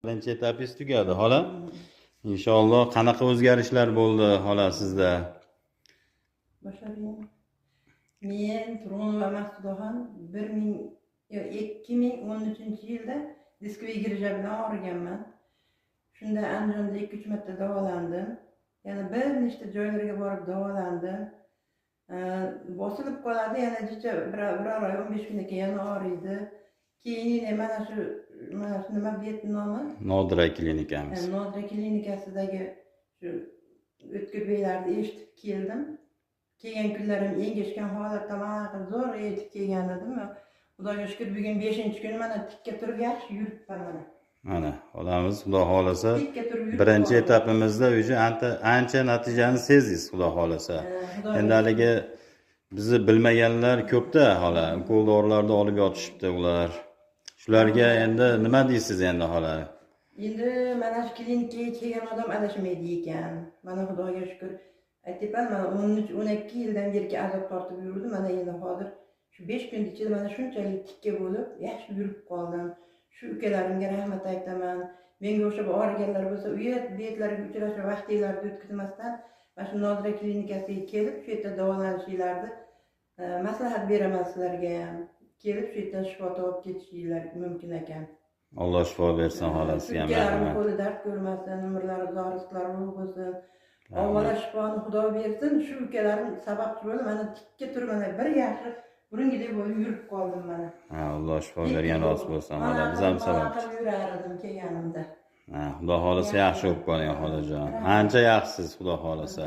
Birinchi etapingiz tugadi, xola. Inshaalloh qanaqa o'zgarishlar bo'ldi, xola, sizda? Boshlayman. Men Turg'un va Maqsudaxon 2013-yilda diskoga girish bilan og'riganman. Shunda Andijonda 2-3 marta davolandim. Yana bir nechta joylarga borib davolandim. Bosilib qoladi, yana bir oy 15 kundan keyin yana og'riydi. Keyin mana shu nima bu nomi? Nodira klinikamiz. Nodira klinikasidagi shu o'tkir beylarni eshitib keldim. Kelgan kunlarim engashgan holatda mana zo'r yetib kelgan edim. Xudoga shukr, bugun 5-kun mana tikka turib yaxshi yuribman mana. Mana, xolamiz, xudo xolasa, birinchi etapimizda ancha natijani sezdingiz, xudo xolasa. Endi haligi bizni bilmaganlar ko'pda, xola. Ukol dorilarni olib yotishibdi ular. Shularga endi nima deysiz endi, xola? Endi mana shu klinikaga kelgan odam adashmaydi ekan. Mana xudoga shukr. Aytibman, mana 12 yildan beri azob tortib yurdim. Mana endi hozir shu 5 kun ichida mana shunchalik tikka bo'lib, yaxshi yurib qoldim. Shu ukalarimga rahmat aytaman. Menga o'xshab og'riganlar bo'lsa, bu yerlarga uchrashib vaqtinglarni o'tkazmasdan, mana shu Nodira klinikasiga kelib, shu yerda davolanishinglarni maslahat beraman sizlarga ham. Kelib shu yerdan shifo topib ketishinglar mumkin ekan. Alloh shifo bersin, xolasiga ham rahmat. Qo'li dard ko'rmasin, umrlari uzoq, rizqlari ulug' bo'lsin. Avvalo shifoni Xudo bersin. Shu ukalarim sababchi bo'ldi. Mana tikka turib, mana bir yaxshi burungidek bo'lib yurib qoldim mana. Ha, Alloh shifo bergan rost bo'lsin, xola. Biz ham sababchi. Yurardim kelganimda. Ha, xudo xolasa yaxshi bo'lib qoling, xolajon. Ancha yaxshisiz, xudo xolasa.